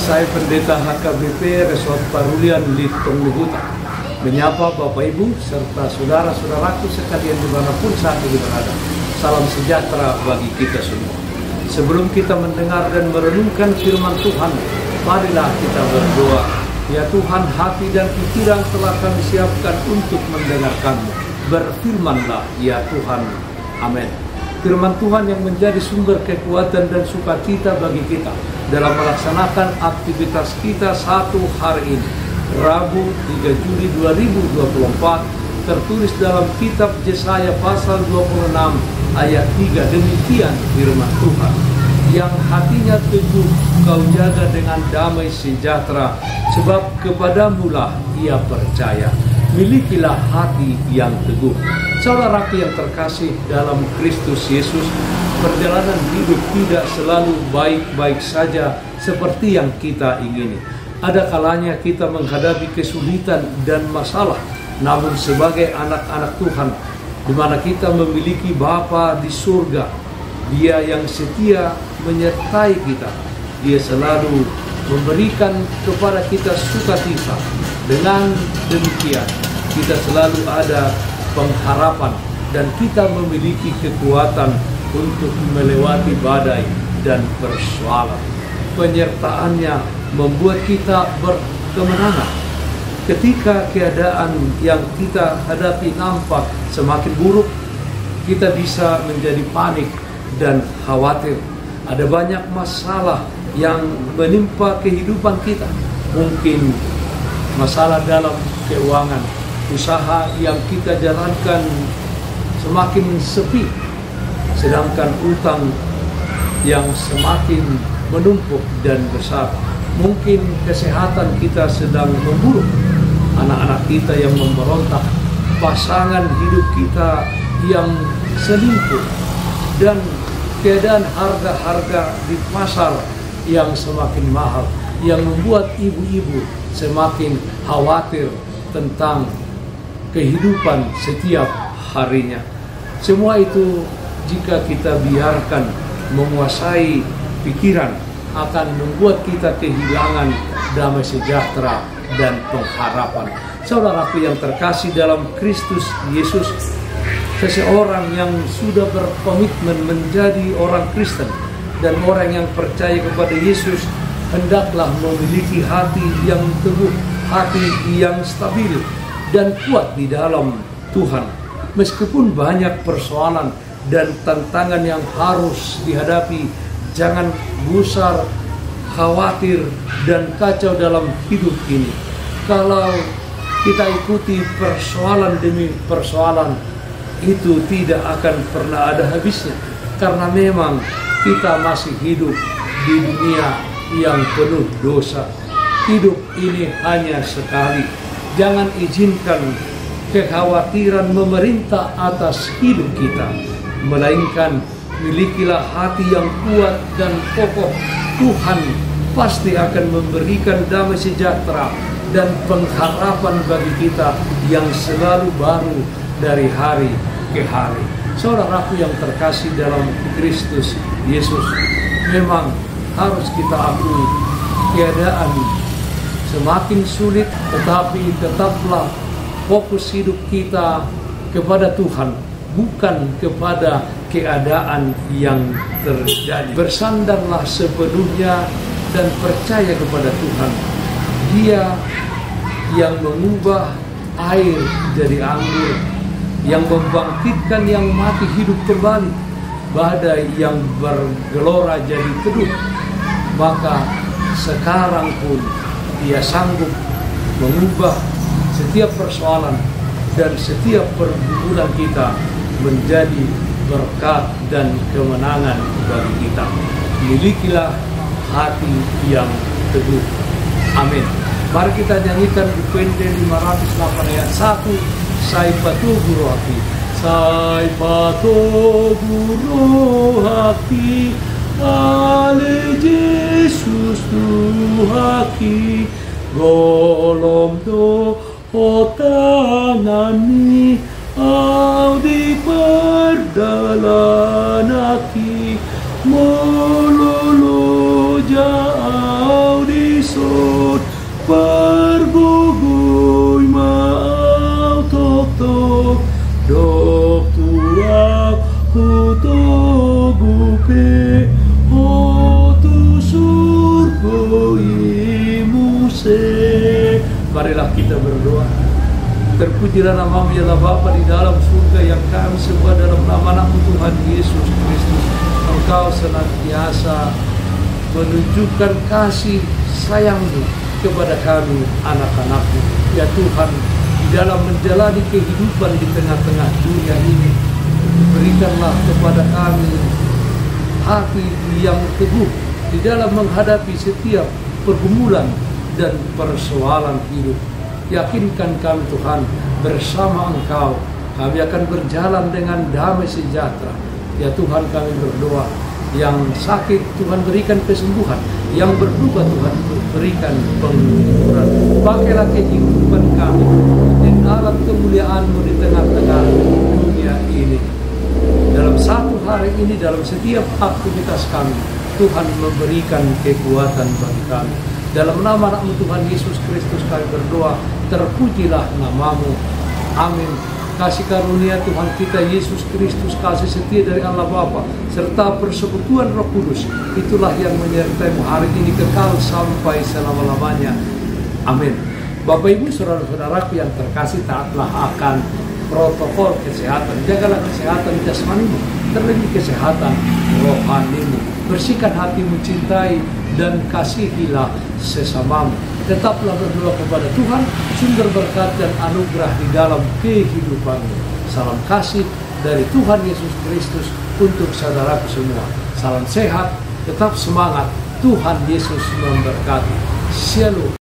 Saya Pendeta HKBP Resort Parulian Litong Luhuta menyapa Bapak Ibu serta saudara-saudaraku sekalian dimanapun saat ini berada. Salam sejahtera bagi kita semua. Sebelum kita mendengar dan merenungkan firman Tuhan, marilah kita berdoa. Ya Tuhan, hati dan pikiran telah kami siapkan untuk mendengarkan-Mu. Berfirmanlah ya Tuhan. Amin. Firman Tuhan yang menjadi sumber kekuatan dan sukacita bagi kita dalam melaksanakan aktivitas kita satu hari ini, Rabu 3 Juli 2024, tertulis dalam kitab Yesaya pasal 26 ayat 3. Demikian firman Tuhan, yang hatinya teguh kau jaga dengan damai sejahtera, sebab kepadamulah ia percaya. Milikilah hati yang teguh. Saudaraku yang terkasih dalam Kristus Yesus, perjalanan hidup tidak selalu baik-baik saja seperti yang kita ingini. Ada kalanya kita menghadapi kesulitan dan masalah, namun sebagai anak-anak Tuhan, di mana kita memiliki Bapa di surga, Dia yang setia menyertai kita. Dia selalu memberikan kepada kita sukacita. Dengan demikian, kita selalu ada pengharapan dan kita memiliki kekuatan untuk melewati badai dan persoalan. Penyertaannya membuat kita berkemenangan. Ketika keadaan yang kita hadapi nampak semakin buruk, kita bisa menjadi panik dan khawatir. Ada banyak masalah yang menimpa kehidupan kita. Mungkin masalah dalam keuangan, usaha yang kita jalankan semakin sepi, sedangkan utang yang semakin menumpuk dan besar. Mungkin kesehatan kita sedang memburuk, anak-anak kita yang memberontak, pasangan hidup kita yang selingkuh, dan keadaan harga-harga di pasar yang semakin mahal, yang membuat ibu-ibu semakin khawatir tentang kehidupan setiap harinya. Semua itu jika kita biarkan menguasai pikiran, akan membuat kita kehilangan damai sejahtera dan pengharapan. Saudaraku yang terkasih dalam Kristus Yesus, seseorang yang sudah berkomitmen menjadi orang Kristen dan orang yang percaya kepada Yesus hendaklah memiliki hati yang teguh, hati yang stabil dan kuat di dalam Tuhan. Meskipun banyak persoalan dan tantangan yang harus dihadapi, jangan gusar, khawatir, dan kacau dalam hidup ini. Kalau kita ikuti persoalan demi persoalan, itu tidak akan pernah ada habisnya. Karena memang kita masih hidup di dunia yang penuh dosa. Hidup ini hanya sekali. Jangan izinkan kekhawatiran memerintah atas hidup kita, melainkan milikilah hati yang kuat dan kokoh. Tuhan pasti akan memberikan damai sejahtera dan pengharapan bagi kita yang selalu baru dari hari ke hari. Saudaraku yang terkasih dalam Kristus Yesus, memang harus kita akui keadaan semakin sulit, tetapi tetaplah fokus hidup kita kepada Tuhan, bukan kepada keadaan yang terjadi. Bersandarlah sepenuhnya dan percaya kepada Tuhan. Dia yang mengubah air jadi anggur, yang membangkitkan yang mati hidup kembali, badai yang bergelora jadi teduh. Maka sekarang pun Dia sanggup mengubah setiap persoalan dan setiap pergumulan kita menjadi berkat dan kemenangan bagi kita. Milikilah hati yang teguh. Amin. Mari kita nyanyikan di Puente 508 ayat 1. Sai patu guru hati, sai patu guru hati, ale Yesus Tuhaki, golom do otanami, au di perdalanaki, mololo jau di Marilah kita berdoa. Terpujilah namamu ya Allah Bapa di dalam surga, yang kami sembah dalam nama anakmu Tuhan Yesus Kristus. Engkau senantiasa menunjukkan kasih sayangmu kepada kami anak-anakmu. Ya Tuhan, di dalam menjalani kehidupan di tengah-tengah dunia ini, berikanlah kepada kami hati yang teguh di dalam menghadapi setiap pergumulan dan persoalan hidup. Yakinkan kami Tuhan, bersama Engkau kami akan berjalan dengan damai sejahtera. Ya Tuhan, kami berdoa, yang sakit Tuhan berikan kesembuhan, yang berduka Tuhan berikan penghiburan. Pakailah kehidupan kami dengan alat kemuliaan-Mu di tengah-tengah dunia ini. Dalam satu hari ini, dalam setiap aktivitas kami, Tuhan memberikan kekuatan bagi kami. Dalam nama anakmu Tuhan Yesus Kristus kami berdoa, terpujilah namamu. Amin. Kasih karunia Tuhan kita Yesus Kristus, kasih setia dari Allah Bapa, serta persekutuan Roh Kudus, itulah yang menyertai-Mu hari ini kekal sampai selama-lamanya. Amin. Bapak Ibu saudara-saudaraku yang terkasih, taatlah akan protokol kesehatan. Jagalah kesehatan jasmanimu, terlebih kesehatan rohanimu. Bersihkan hatimu, cintai dan kasihilah sesamamu. Tetaplah berdoa kepada Tuhan, sumber berkat dan anugerah di dalam kehidupanmu. Salam kasih dari Tuhan Yesus Kristus untuk saudaraku semua. Salam sehat, tetap semangat. Tuhan Yesus memberkati. Shalom.